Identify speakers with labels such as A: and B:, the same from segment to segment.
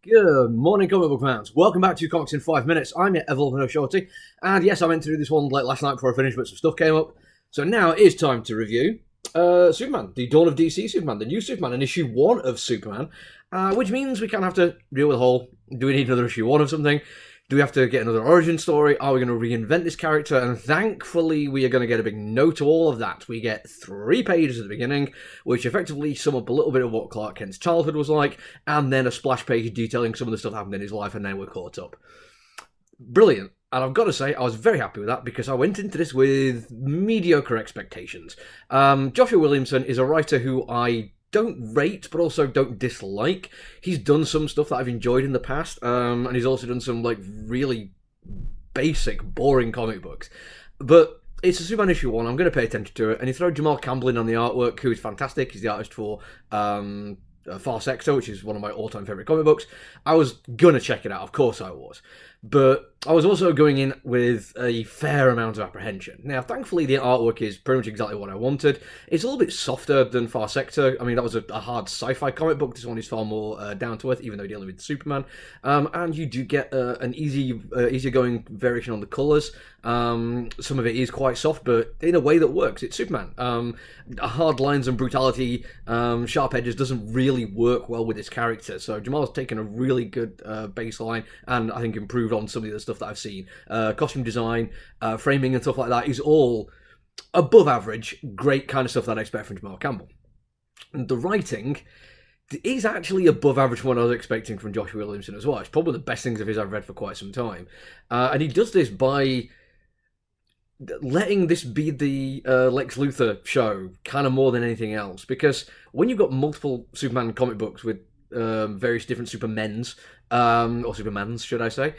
A: Good morning, comic book fans. Welcome back to Comics in 5 Minutes. I'm your Evolve Shorty, and yes, I meant to do this one late last night before I finished, but some stuff came up. So now it is time to review Superman, the Dawn of DC Superman, the new Superman, and issue 1 of Superman, which means we kind of have to deal with the whole, do we need another issue 1 of something? Do we have to get another origin story? Are we going to reinvent this character? And thankfully, we are going to get a big no to all of that. We get 3 pages at the beginning, which effectively sum up a little bit of what Clark Kent's childhood was like, and then a splash page detailing some of the stuff that happened in his life, and then we're caught up. Brilliant. And I've got to say, I was very happy with that because I went into this with mediocre expectations. Joshua Williamson is a writer who I don't rate, but also don't dislike. He's done some stuff that I've enjoyed in the past, and he's also done some really basic, boring comic books. But it's a Superman issue 1, I'm going to pay attention to it, and you throw Jamal Campbell in on the artwork, who is fantastic. He's the artist for Far Sector, which is one of my all-time favourite comic books. I was going to check it out, of course I was. But I was also going in with a fair amount of apprehension. Now, thankfully, the artwork is pretty much exactly what I wanted. It's a little bit softer than Far Sector. I mean, that was a hard sci-fi comic book. This one is far more down-to-earth, even though dealing with Superman. And you do get an easier-going variation on the colours. Some of it is quite soft, but in a way that works. It's Superman. Hard lines and brutality, sharp edges doesn't really work well with this character. So Jamal's taken a really good baseline, and I think improved on some of the stuff that I've seen. Costume design, framing and stuff like that is all above average, great kind of stuff that I expect from Jamal Campbell. And the writing is actually above average from what I was expecting from Joshua Williamson as well. It's probably the best things of his I've read for quite some time. And he does this by letting this be the Lex Luthor show kind of more than anything else, because when you've got multiple Superman comic books with various different Supermen's, or Supermans, should I say,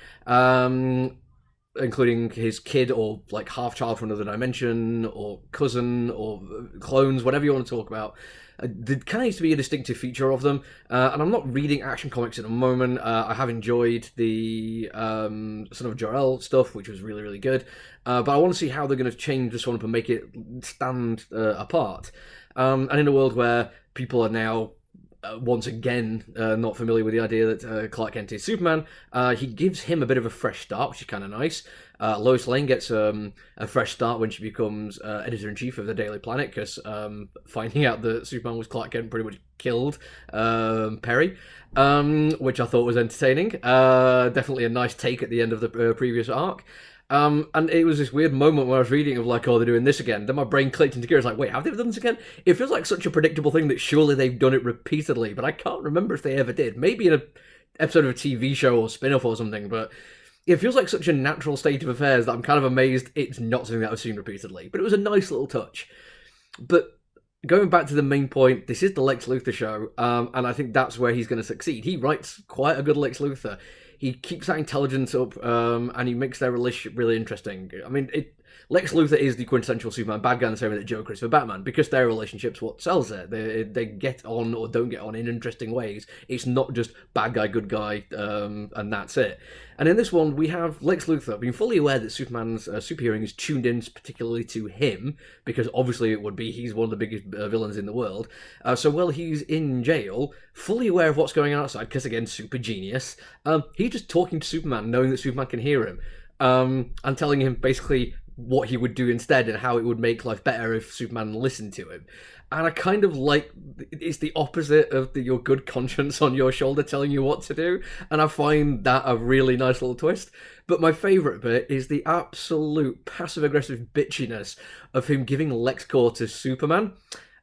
A: including his kid or half child from another dimension or cousin or clones, whatever you want to talk about. There kind of needs to be a distinctive feature of them, and I'm not reading Action Comics at the moment. I have enjoyed the Son of Jor-El stuff, which was really, really good, but I want to see how they're going to change this one up and make it stand apart. And in a world where people are now once again not familiar with the idea that Clark Kent is Superman, he gives him a bit of a fresh start, which is kind of nice. Lois Lane gets a fresh start when she becomes editor-in-chief of the Daily Planet, because finding out that Superman was Clark Kent pretty much killed Perry, which I thought was entertaining. Definitely a nice take at the end of the previous arc. And it was this weird moment where I was reading of oh, they're doing this again. Then my brain clicked into gear. It's wait, have they done this again? It feels like such a predictable thing that surely they've done it repeatedly, but I can't remember if they ever did. Maybe in an episode of a TV show or spin-off or something, but it feels like such a natural state of affairs that I'm kind of amazed it's not something that I've seen repeatedly. But it was a nice little touch. But going back to the main point, this is the Lex Luthor show, and I think that's where he's going to succeed. He writes quite a good Lex Luthor. He keeps that intelligence up, and he makes their relationship really interesting. I mean, Lex Luthor is the quintessential Superman bad guy in the same way that Joker is for Batman, because their relationship's what sells it. They get on or don't get on in interesting ways. It's not just bad guy, good guy, and that's it. And in this one, we have Lex Luthor being fully aware that Superman's super hearing is tuned in particularly to him, because obviously it would be, he's one of the biggest villains in the world. So while he's in jail, fully aware of what's going on outside, because again, super genius, he's just talking to Superman, knowing that Superman can hear him, and telling him basically what he would do instead and how it would make life better if Superman listened to him. And I kind of it's the opposite of your good conscience on your shoulder telling you what to do, and I find that a really nice little twist. But my favourite bit is the absolute passive-aggressive bitchiness of him giving LexCorp to Superman,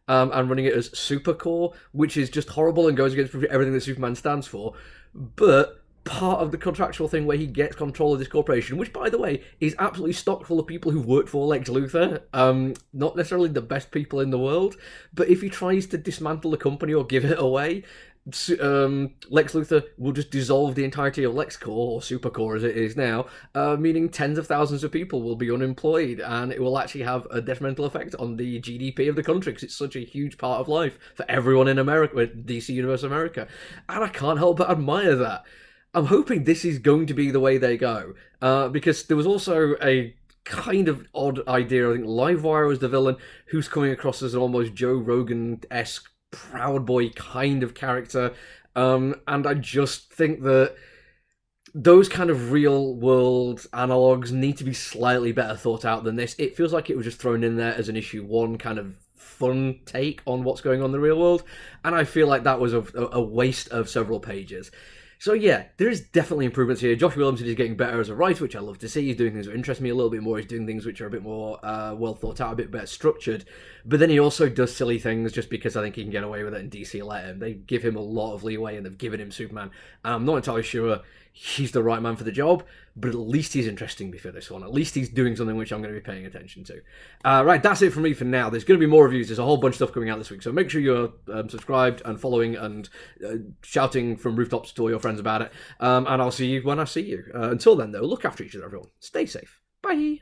A: and running it as Supercorp, which is just horrible and goes against everything that Superman stands for. But part of the contractual thing where he gets control of this corporation, which, by the way, is absolutely stocked full of people who've worked for Lex Luthor. Not necessarily the best people in the world, but if he tries to dismantle the company or give it away, Lex Luthor will just dissolve the entirety of LexCorp, or Supercorp as it is now, meaning tens of thousands of people will be unemployed, and it will actually have a detrimental effect on the GDP of the country, because it's such a huge part of life for everyone in America, DC Universe America. And I can't help but admire that. I'm hoping this is going to be the way they go, because there was also a kind of odd idea. I think Livewire was the villain, who's coming across as an almost Joe Rogan-esque Proud Boy kind of character, And I just think that those kind of real world analogs need to be slightly better thought out than this. It feels like it was just thrown in there as an issue one kind of fun take on what's going on in the real world, and I feel like that was a waste of several pages. So yeah, there is definitely improvements here. Josh Williamson is getting better as a writer, which I love to see. He's doing things that interest me a little bit more. He's doing things which are a bit more well thought out, a bit better structured. But then he also does silly things just because I think he can get away with it, and DC let him. They give him a lot of leeway, and they've given him Superman. And I'm not entirely sure he's the right man for the job, but at least he's interesting me for this one. At least he's doing something which I'm going to be paying attention to. Right, that's it from me for now. There's going to be more reviews. There's a whole bunch of stuff coming out this week, so make sure you're subscribed and following and shouting from rooftops to all your friends about it. And I'll see you when I see you. Until then, though, look after each other, everyone. Stay safe. Bye.